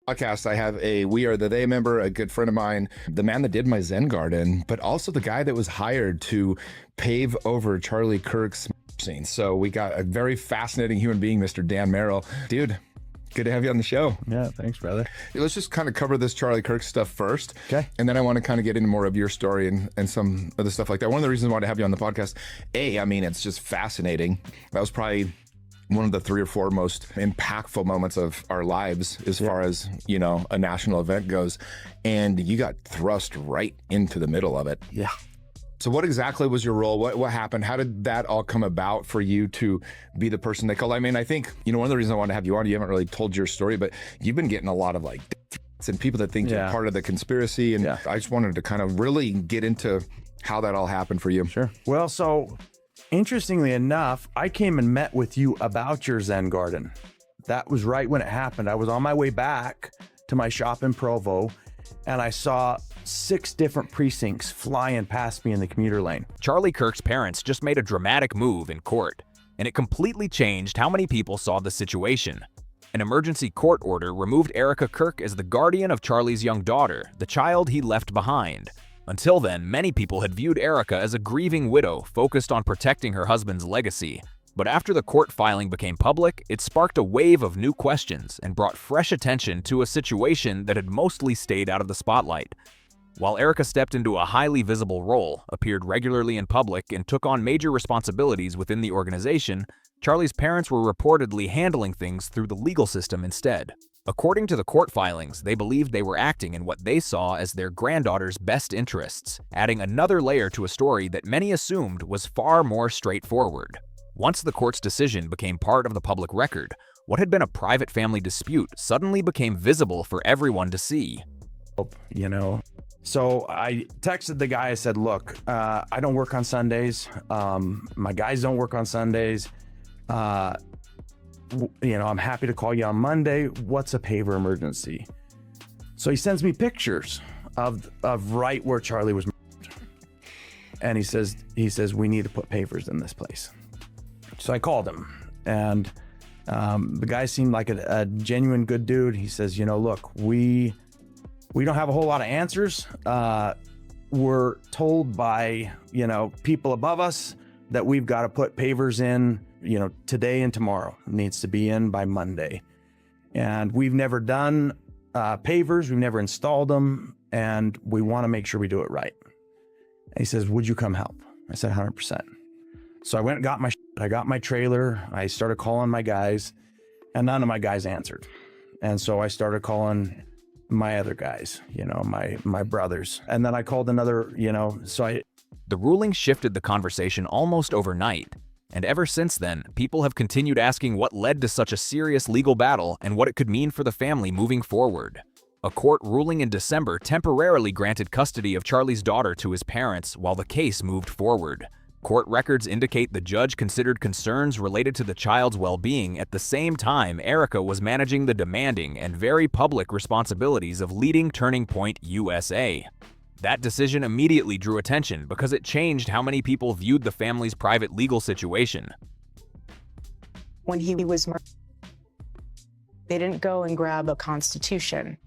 podcast, I have a We Are the They member, a good friend of mine, the man that did my Zen garden, but also the guy that was hired to pave over Charlie Kirk's scene. So we got a very fascinating human being, Mr. Dan Merrill. Dude, good to have you on the show. Yeah, thanks, brother. Let's just kind of cover this Charlie Kirk stuff first. Okay. And then I want to kind of get into more of your story and some other stuff like that. One of the reasons I wanted to have you on the podcast, I mean, it's just fascinating. That was probably one of the 3 or 4 most impactful moments of our lives as far as, you know, a national event goes. And you got thrust right into the middle of it. Yeah. So what exactly was your role? What happened? How did that all come about for you to be the person they call? I mean, I think, you know, one of the reasons I wanted to have you on, you haven't really told your story, but you've been getting a lot of like threats and people that think you're part of the conspiracy. And I just wanted to kind of really get into how that all happened for you. Sure. Well, so interestingly enough, I came and met with you about your Zen garden. That was right when it happened. I was on my way back to my shop in Provo, and I saw 6 different precincts flying past me in the commuter lane. Charlie Kirk's parents just made a dramatic move in court, and it completely changed how many people saw the situation. An emergency court order removed Erica Kirk as the guardian of Charlie's young daughter, the child he left behind. Until then, many people had viewed Erica as a grieving widow focused on protecting her husband's legacy. But after the court filing became public, it sparked a wave of new questions and brought fresh attention to a situation that had mostly stayed out of the spotlight. While Erica stepped into a highly visible role, appeared regularly in public, and took on major responsibilities within the organization, Charlie's parents were reportedly handling things through the legal system instead. According to the court filings, they believed they were acting in what they saw as their granddaughter's best interests, adding another layer to a story that many assumed was far more straightforward. Once the court's decision became part of the public record, what had been a private family dispute suddenly became visible for everyone to see. You know, so I texted the guy, I said, look, I don't work on Sundays. My guys don't work on Sundays. You know, I'm happy to call you on Monday. What's a paver emergency? So he sends me pictures of right where Charlie was murdered. And he says, we need to put pavers in this place. So I called him, and the guy seemed like a genuine good dude. He says, you know, look, we don't have a whole lot of answers. We're told by, you know, people above us that we've got to put pavers in, you know, today and tomorrow. It needs to be in by Monday. And we've never done pavers. We've never installed them. And we want to make sure we do it right. And he says, would you come help? I said, 100%. So I went and got I got my trailer. I started calling my guys, and none of my guys answered. And so I started calling my other guys, you know, my brothers. And then I called another, you know, The ruling shifted the conversation almost overnight. And ever since then, people have continued asking what led to such a serious legal battle and what it could mean for the family moving forward. A court ruling in December temporarily granted custody of Charlie's daughter to his parents while the case moved forward. Court records indicate the judge considered concerns related to the child's well-being at the same time Erica was managing the demanding and very public responsibilities of leading Turning Point USA. That decision immediately drew attention because it changed how many people viewed the family's private legal situation. When he was murdered, they didn't go and grab a constitution.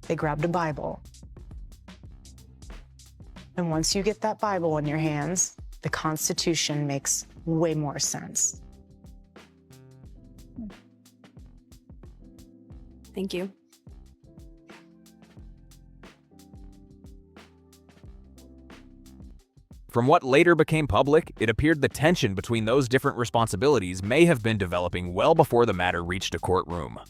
They grabbed a Bible. And once you get that Bible in your hands, the Constitution makes way more sense. Thank you. From what later became public, it appeared the tension between those different responsibilities may have been developing well before the matter reached a courtroom.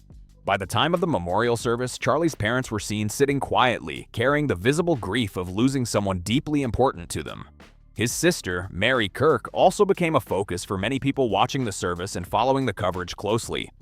By the time of the memorial service, Charlie's parents were seen sitting quietly, carrying the visible grief of losing someone deeply important to them. His sister, Mary Kirk, also became a focus for many people watching the service and following the coverage closely.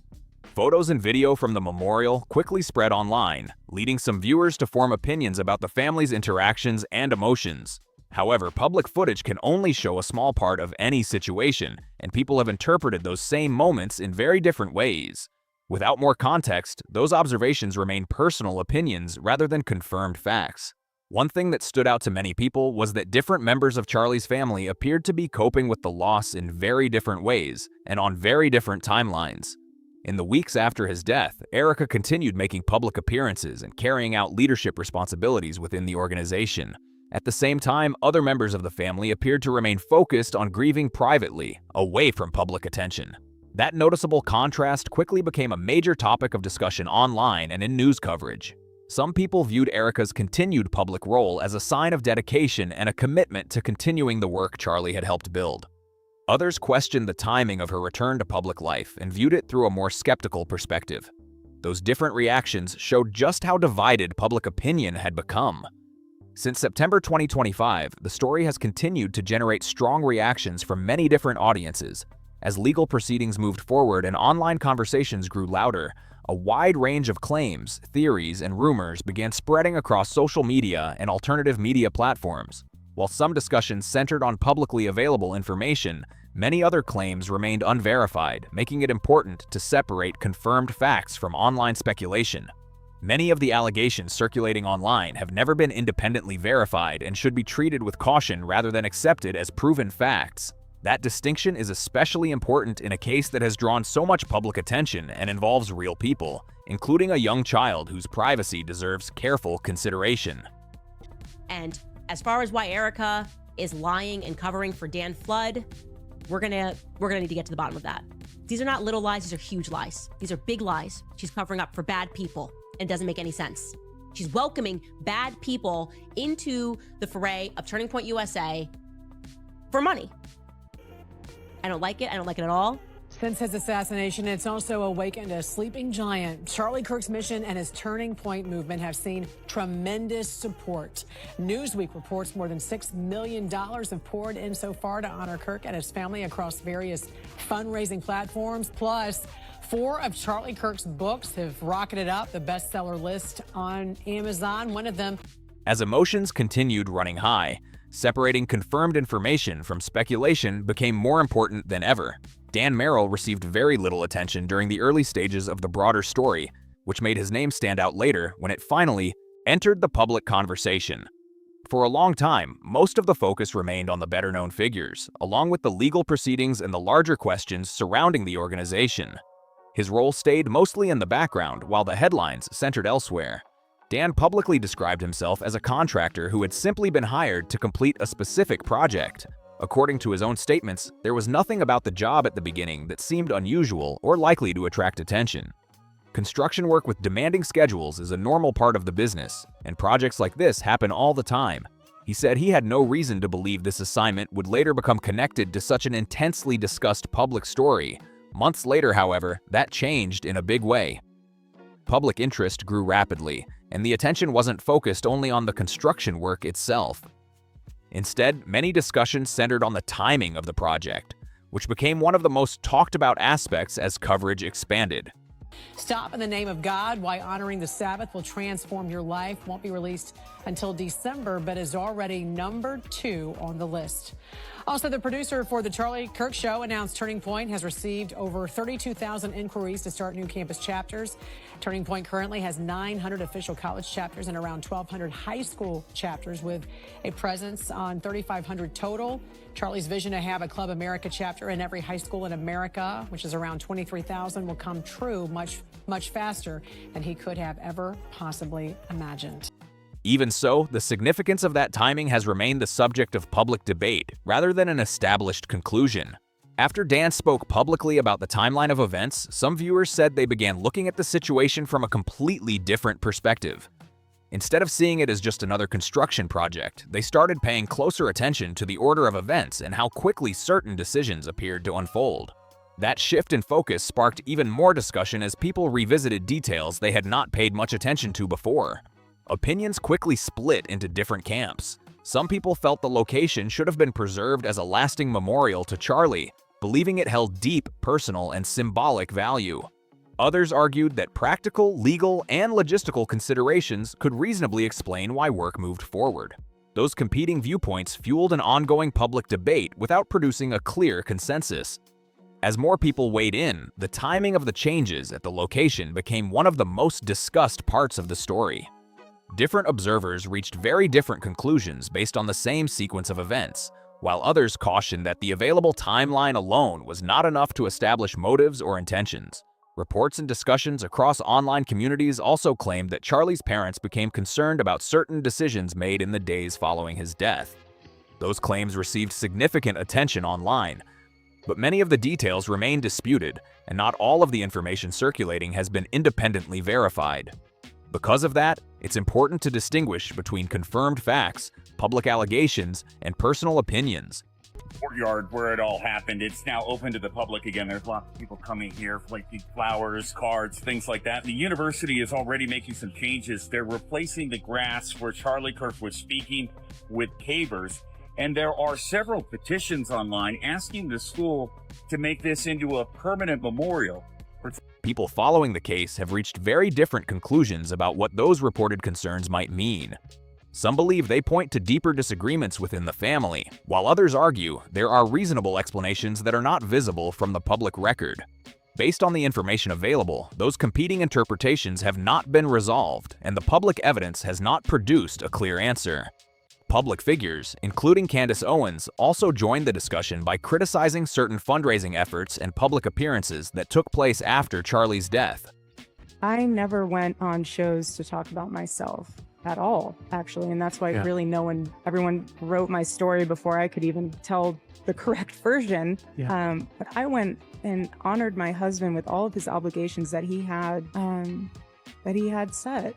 Photos and video from the memorial quickly spread online, leading some viewers to form opinions about the family's interactions and emotions. However, public footage can only show a small part of any situation, and people have interpreted those same moments in very different ways. Without more context, those observations remain personal opinions rather than confirmed facts. One thing that stood out to many people was that different members of Charlie's family appeared to be coping with the loss in very different ways and on very different timelines. In the weeks after his death, Erica continued making public appearances and carrying out leadership responsibilities within the organization. At the same time, other members of the family appeared to remain focused on grieving privately, away from public attention. That noticeable contrast quickly became a major topic of discussion online and in news coverage. Some people viewed Erica's continued public role as a sign of dedication and a commitment to continuing the work Charlie had helped build. Others questioned the timing of her return to public life and viewed it through a more skeptical perspective. Those different reactions showed just how divided public opinion had become. Since September 2025, the story has continued to generate strong reactions from many different audiences. As legal proceedings moved forward and online conversations grew louder, a wide range of claims, theories, and rumors began spreading across social media and alternative media platforms. While some discussions centered on publicly available information, many other claims remained unverified, making it important to separate confirmed facts from online speculation. Many of the allegations circulating online have never been independently verified and should be treated with caution rather than accepted as proven facts. That distinction is especially important in a case that has drawn so much public attention and involves real people, including a young child whose privacy deserves careful consideration. And as far as why Erica is lying and covering for Dan Flood, we're gonna need to get to the bottom of that. These are not little lies, these are huge lies. These are big lies. She's covering up for bad people, and it doesn't make any sense. She's welcoming bad people into the foray of Turning Point USA for money. I don't like it. I don't like it at all. Since his assassination, it's also awakened a sleeping giant. Charlie Kirk's mission and his Turning Point movement have seen tremendous support. Newsweek reports more than $6 million have poured in so far to honor Kirk and his family across various fundraising platforms. Plus, 4 of Charlie Kirk's books have rocketed up the bestseller list on Amazon. One of them. As emotions continued running high, separating confirmed information from speculation became more important than ever. Dan Merrill received very little attention during the early stages of the broader story, which made his name stand out later when it finally entered the public conversation. For a long time, most of the focus remained on the better-known figures, along with the legal proceedings and the larger questions surrounding the organization. His role stayed mostly in the background, while the headlines centered elsewhere. Dan publicly described himself as a contractor who had simply been hired to complete a specific project. According to his own statements, there was nothing about the job at the beginning that seemed unusual or likely to attract attention. Construction work with demanding schedules is a normal part of the business, and projects like this happen all the time. He said he had no reason to believe this assignment would later become connected to such an intensely discussed public story. Months later, however, that changed in a big way. Public interest grew rapidly, and the attention wasn't focused only on the construction work itself. Instead, many discussions centered on the timing of the project, which became one of the most talked about aspects as coverage expanded. Stop in the Name of God, Why Honoring the Sabbath Will Transform Your Life won't be released until December, but is already number 2 on the list. Also, the producer for The Charlie Kirk Show announced Turning Point has received over 32,000 inquiries to start new campus chapters. Turning Point currently has 900 official college chapters and around 1,200 high school chapters, with a presence on 3,500 total. Charlie's vision to have a Club America chapter in every high school in America, which is around 23,000, will come true much faster than he could have ever possibly imagined. Even so, the significance of that timing has remained the subject of public debate, rather than an established conclusion. After Dan spoke publicly about the timeline of events, some viewers said they began looking at the situation from a completely different perspective. Instead of seeing it as just another construction project, they started paying closer attention to the order of events and how quickly certain decisions appeared to unfold. That shift in focus sparked even more discussion as people revisited details they had not paid much attention to before. Opinions quickly split into different camps. Some people felt the location should have been preserved as a lasting memorial to Charlie, believing it held deep personal and symbolic value. Others argued that practical, legal, and logistical considerations could reasonably explain why work moved forward. Those competing viewpoints fueled an ongoing public debate without producing a clear consensus. As more people weighed in, the timing of the changes at the location became one of the most discussed parts of the story. Different observers reached very different conclusions based on the same sequence of events, while others cautioned that the available timeline alone was not enough to establish motives or intentions. Reports and discussions across online communities also claimed that Charlie's parents became concerned about certain decisions made in the days following his death. Those claims received significant attention online, but many of the details remain disputed, and not all of the information circulating has been independently verified. Because of that, it's important to distinguish between confirmed facts, public allegations, and personal opinions. Courtyard where it all happened, it's now open to the public again. There's lots of people coming here, like flowers, cards, things like that. The university is already making some changes. They're replacing the grass where Charlie Kirk was speaking with pavers. And there are several petitions online asking the school to make this into a permanent memorial. People following the case have reached very different conclusions about what those reported concerns might mean. Some believe they point to deeper disagreements within the family, while others argue there are reasonable explanations that are not visible from the public record. Based on the information available, those competing interpretations have not been resolved, and the public evidence has not produced a clear answer. Public figures, including Candace Owens, also joined the discussion by criticizing certain fundraising efforts and public appearances that took place after Charlie's death. I never went on shows to talk about myself at all, actually. And that's why really everyone wrote my story before I could even tell the correct version. But I went and honored my husband with all of his obligations that he had set.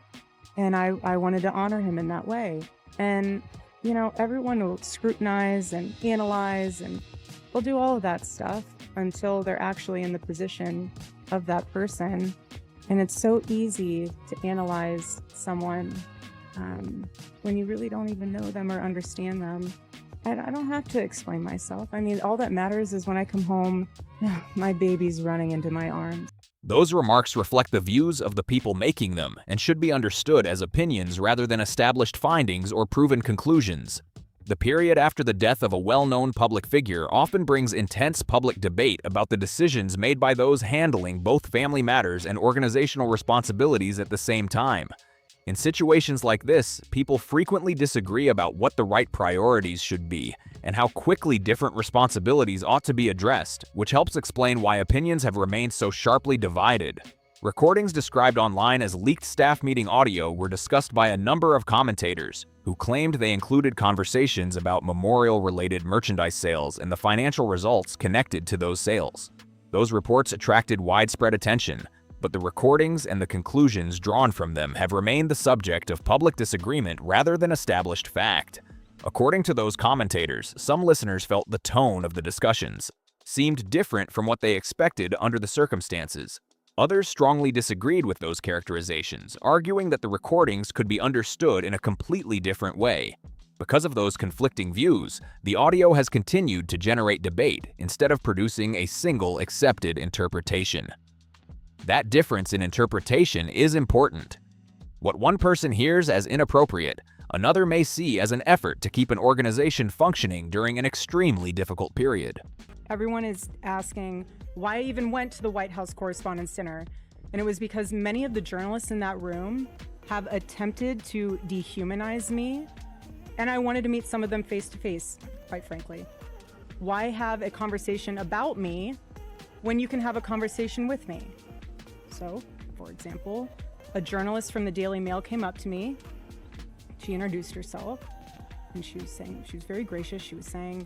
And I wanted to honor him in that way. And, you know, everyone will scrutinize and analyze and they'll do all of that stuff until they're actually in the position of that person. And it's so easy to analyze someone when you really don't even know them or understand them. And I don't have to explain myself. I mean, all that matters is when I come home, my baby's running into my arms. Those remarks reflect the views of the people making them and should be understood as opinions rather than established findings or proven conclusions. The period after the death of a well-known public figure often brings intense public debate about the decisions made by those handling both family matters and organizational responsibilities at the same time. In situations like this, people frequently disagree about what the right priorities should be and how quickly different responsibilities ought to be addressed, which helps explain why opinions have remained so sharply divided. Recordings described online as leaked staff meeting audio were discussed by a number of commentators, who claimed they included conversations about memorial-related merchandise sales and the financial results connected to those sales. Those reports attracted widespread attention, but the recordings and the conclusions drawn from them have remained the subject of public disagreement rather than established fact. According to those commentators, some listeners felt the tone of the discussions seemed different from what they expected under the circumstances. Others strongly disagreed with those characterizations, arguing that the recordings could be understood in a completely different way. Because of those conflicting views, the audio has continued to generate debate instead of producing a single accepted interpretation. That difference in interpretation is important. What one person hears as inappropriate, another may see as an effort to keep an organization functioning during an extremely difficult period. Everyone is asking why I even went to the White House Correspondents' Dinner. And it was because many of the journalists in that room have attempted to dehumanize me. And I wanted to meet some of them face to face, quite frankly. Why have a conversation about me when you can have a conversation with me? So, for example, a journalist from the Daily Mail came up to me. She introduced herself and she was very gracious. She was saying,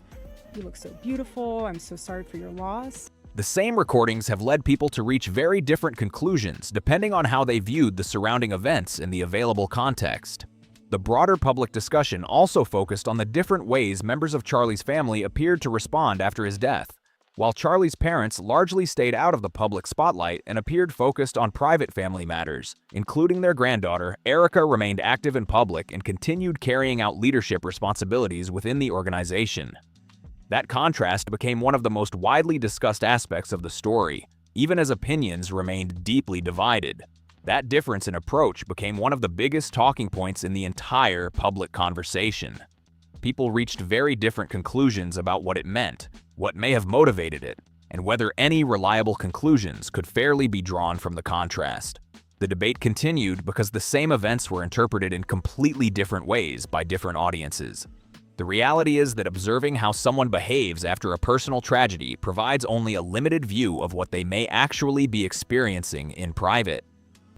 "You look so beautiful. I'm so sorry for your loss." The same recordings have led people to reach very different conclusions depending on how they viewed the surrounding events in the available context. The broader public discussion also focused on the different ways members of Charlie's family appeared to respond after his death. While Charlie's parents largely stayed out of the public spotlight and appeared focused on private family matters, including their granddaughter, Erica remained active in public and continued carrying out leadership responsibilities within the organization. That contrast became one of the most widely discussed aspects of the story, even as opinions remained deeply divided. That difference in approach became one of the biggest talking points in the entire public conversation. People reached very different conclusions about what it meant, what may have motivated it, and whether any reliable conclusions could fairly be drawn from the contrast. The debate continued because the same events were interpreted in completely different ways by different audiences. The reality is that observing how someone behaves after a personal tragedy provides only a limited view of what they may actually be experiencing in private.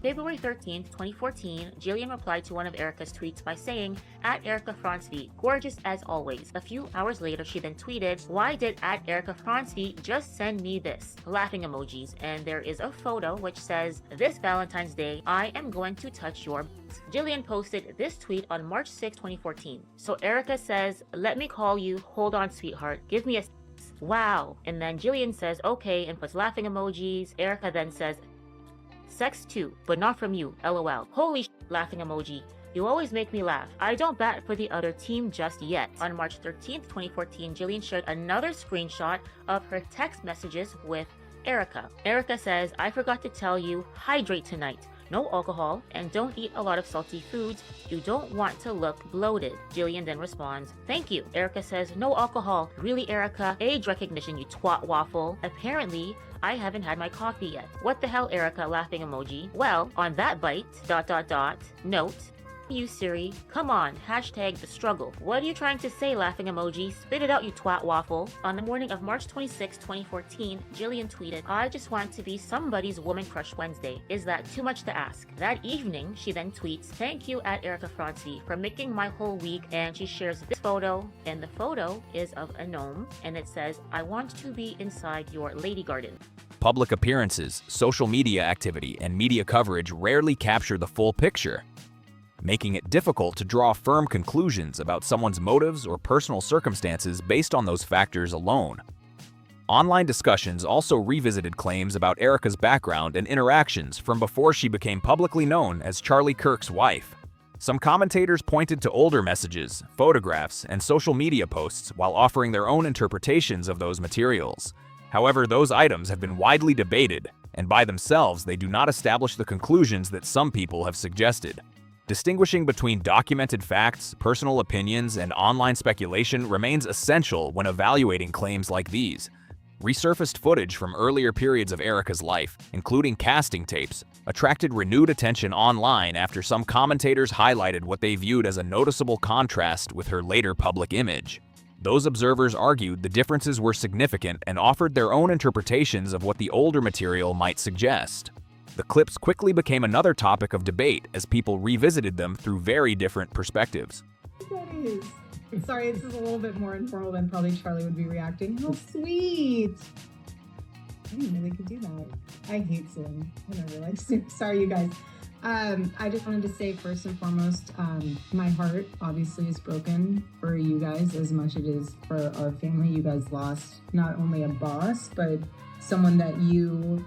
February 13, 2014, Jillian replied to one of Erica's tweets by saying, @EricaFrancvi, gorgeous as always. A few hours later, she then tweeted, why did @EricaFrancvi just send me this? Laughing emojis, and there is a photo which says, this Valentine's Day, I am going to touch your butt. Jillian posted this tweet on March 6, 2014. So Erica says, let me call you, hold on sweetheart, give me a wow. And then Jillian says, okay, and puts laughing emojis. Erica then says, sex too, but not from you, lol. Holy sh*, laughing emoji. You always make me laugh. I don't bat for the other team just yet. On March 13th, 2014, Jillian shared another screenshot of her text messages with Erica. Erica says, I forgot to tell you, hydrate tonight. No alcohol, and don't eat a lot of salty foods. You don't want to look bloated. Jillian then responds, thank you. Erica says, no alcohol. Really, Erica? Age recognition, you twat waffle. Apparently, I haven't had my coffee yet. What the hell, Erica? Laughing emoji. Well, on that bite, ... note, you Siri, come on, hashtag the struggle. What are you trying to say, laughing emoji? Spit it out, you twat waffle. On the morning of March 26, 2014, Jillian tweeted, I just want to be somebody's woman crush Wednesday. Is that too much to ask? That evening, she then tweets, thank you @EricaFrancvi for making my whole week, and she shares this photo, and the photo is of a gnome, and it says, I want to be inside your lady garden. Public appearances, social media activity, and media coverage rarely capture the full picture, making it difficult to draw firm conclusions about someone's motives or personal circumstances based on those factors alone. Online discussions also revisited claims about Erica's background and interactions from before she became publicly known as Charlie Kirk's wife. Some commentators pointed to older messages, photographs, and social media posts while offering their own interpretations of those materials. However, those items have been widely debated, and by themselves they do not establish the conclusions that some people have suggested. Distinguishing between documented facts, personal opinions, and online speculation remains essential when evaluating claims like these. Resurfaced footage from earlier periods of Erica's life, including casting tapes, attracted renewed attention online after some commentators highlighted what they viewed as a noticeable contrast with her later public image. Those observers argued the differences were significant and offered their own interpretations of what the older material might suggest. The clips quickly became another topic of debate as people revisited them through very different perspectives. That is. Sorry, this is a little bit more informal than probably Charlie would be reacting. How sweet! I didn't know they could do that. I hate Zoom. Whatever. Like, sorry, you guys. I just wanted to say first and foremost, my heart obviously is broken for you guys as much as it is for our family. You guys lost not only a boss, but someone that you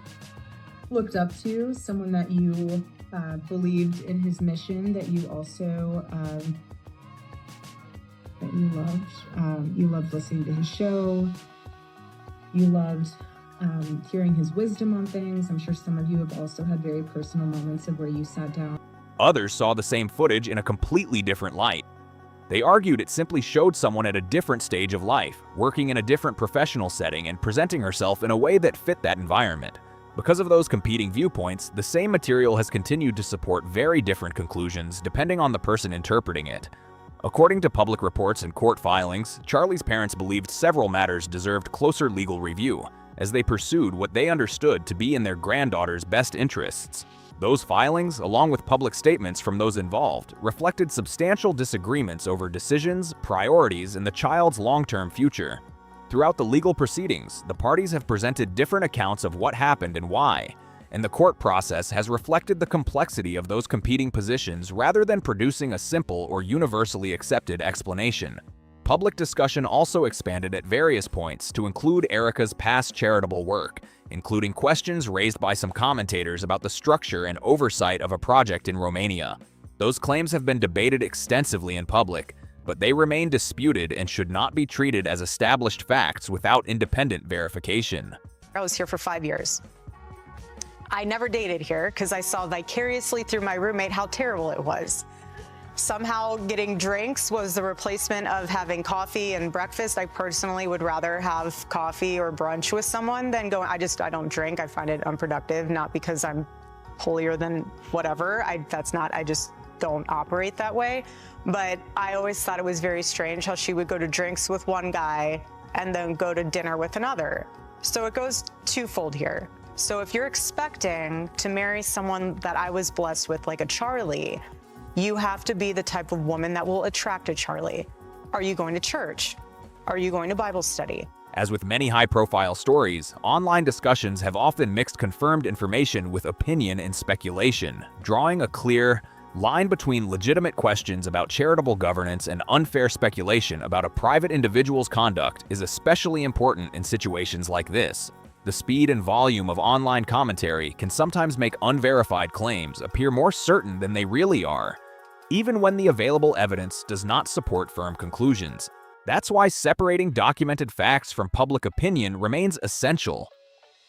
looked up to, someone that you believed in his mission, that you also that you loved. You loved listening to his show. You loved hearing his wisdom on things. I'm sure some of you have also had very personal moments of where you sat down. Others saw the same footage in a completely different light. They argued it simply showed someone at a different stage of life, working in a different professional setting and presenting herself in a way that fit that environment. Because of those competing viewpoints, the same material has continued to support very different conclusions depending on the person interpreting it. According to public reports and court filings, Charlie's parents believed several matters deserved closer legal review, as they pursued what they understood to be in their granddaughter's best interests. Those filings, along with public statements from those involved, reflected substantial disagreements over decisions, priorities, and the child's long-term future. Throughout the legal proceedings, the parties have presented different accounts of what happened and why, and the court process has reflected the complexity of those competing positions rather than producing a simple or universally accepted explanation. Public discussion also expanded at various points to include Erica's past charitable work, including questions raised by some commentators about the structure and oversight of a project in Romania. Those claims have been debated extensively in public, but they remain disputed and should not be treated as established facts without independent verification. I was here for 5 years. I never dated here because I saw vicariously through my roommate how terrible it was. Somehow getting drinks was the replacement of having coffee and breakfast. I personally would rather have coffee or brunch with someone than going, I don't drink. I find it unproductive, not because I'm holier than whatever. I just don't operate that way. But I always thought it was very strange how she would go to drinks with one guy and then go to dinner with another. So it goes twofold here. So if you're expecting to marry someone that I was blessed with, like a Charlie, you have to be the type of woman that will attract a Charlie. Are you going to church? Are you going to Bible study? As with many high-profile stories, online discussions have often mixed confirmed information with opinion and speculation, drawing a clear line between legitimate questions about charitable governance and unfair speculation about a private individual's conduct is especially important in situations like this. The speed and volume of online commentary can sometimes make unverified claims appear more certain than they really are, even when the available evidence does not support firm conclusions. That's why separating documented facts from public opinion remains essential.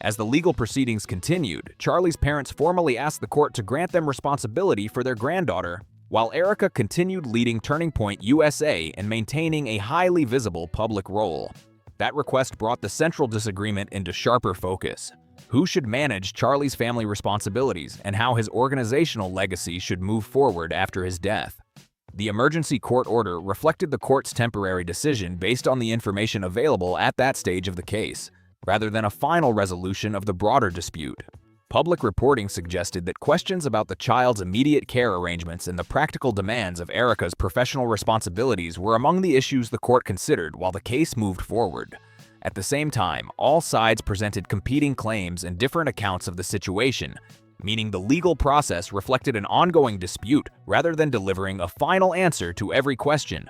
As the legal proceedings continued, Charlie's parents formally asked the court to grant them responsibility for their granddaughter, while Erica continued leading Turning Point USA and maintaining a highly visible public role. That request brought the central disagreement into sharper focus. Who should manage Charlie's family responsibilities and how his organizational legacy should move forward after his death? The emergency court order reflected the court's temporary decision based on the information available at that stage of the case, rather than a final resolution of the broader dispute. Public reporting suggested that questions about the child's immediate care arrangements and the practical demands of Erica's professional responsibilities were among the issues the court considered while the case moved forward. At the same time, all sides presented competing claims and different accounts of the situation, meaning the legal process reflected an ongoing dispute rather than delivering a final answer to every question.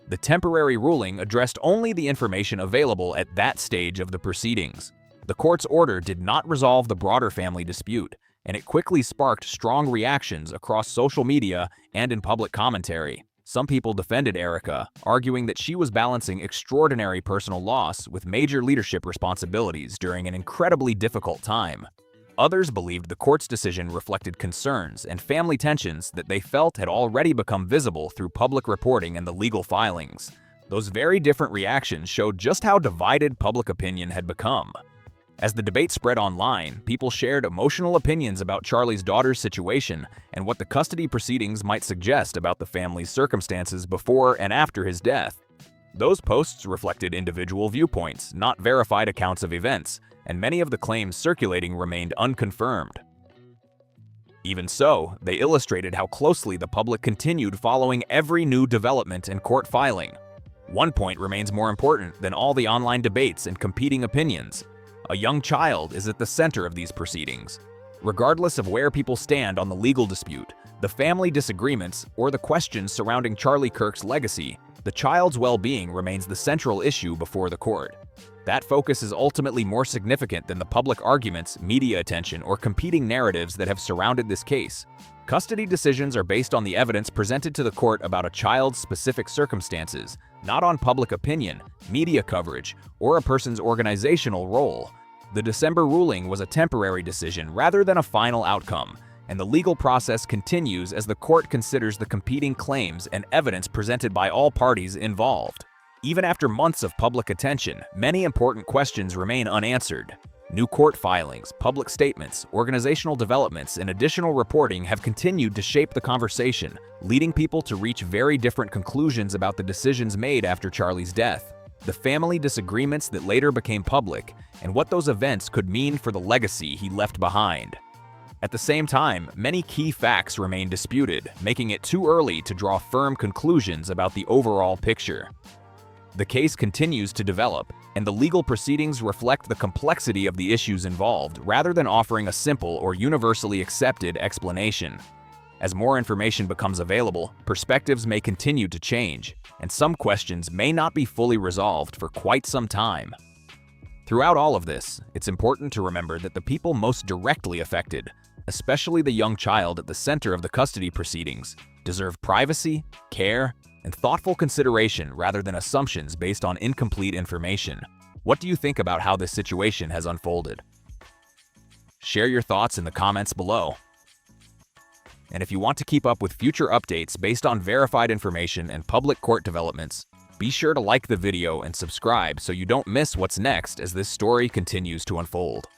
The temporary ruling addressed only the information available at that stage of the proceedings. The court's order did not resolve the broader family dispute, and it quickly sparked strong reactions across social media and in public commentary. Some people defended Erica, arguing that she was balancing extraordinary personal loss with major leadership responsibilities during an incredibly difficult time. Others believed the court's decision reflected concerns and family tensions that they felt had already become visible through public reporting and the legal filings. Those very different reactions showed just how divided public opinion had become. As the debate spread online, people shared emotional opinions about Charlie's daughter's situation and what the custody proceedings might suggest about the family's circumstances before and after his death. Those posts reflected individual viewpoints, not verified accounts of events, and many of the claims circulating remained unconfirmed. Even so, they illustrated how closely the public continued following every new development in court filing. One point remains more important than all the online debates and competing opinions. A young child is at the center of these proceedings. Regardless of where people stand on the legal dispute, the family disagreements, or the questions surrounding Charlie Kirk's legacy, the child's well-being remains the central issue before the court. That focus is ultimately more significant than the public arguments, media attention, or competing narratives that have surrounded this case. Custody decisions are based on the evidence presented to the court about a child's specific circumstances, not on public opinion, media coverage, or a person's organizational role. The December ruling was a temporary decision rather than a final outcome, and the legal process continues as the court considers the competing claims and evidence presented by all parties involved. Even after months of public attention, many important questions remain unanswered. New court filings, public statements, organizational developments, and additional reporting have continued to shape the conversation, leading people to reach very different conclusions about the decisions made after Charlie's death, the family disagreements that later became public, and what those events could mean for the legacy he left behind. At the same time, many key facts remain disputed, making it too early to draw firm conclusions about the overall picture. The case continues to develop, and the legal proceedings reflect the complexity of the issues involved rather than offering a simple or universally accepted explanation. As more information becomes available, perspectives may continue to change, and some questions may not be fully resolved for quite some time. Throughout all of this, it's important to remember that the people most directly affected, especially the young child at the center of the custody proceedings, deserve privacy, care, and thoughtful consideration rather than assumptions based on incomplete information. What do you think about how this situation has unfolded? Share your thoughts in the comments below. And if you want to keep up with future updates based on verified information and public court developments, be sure to like the video and subscribe so you don't miss what's next as this story continues to unfold.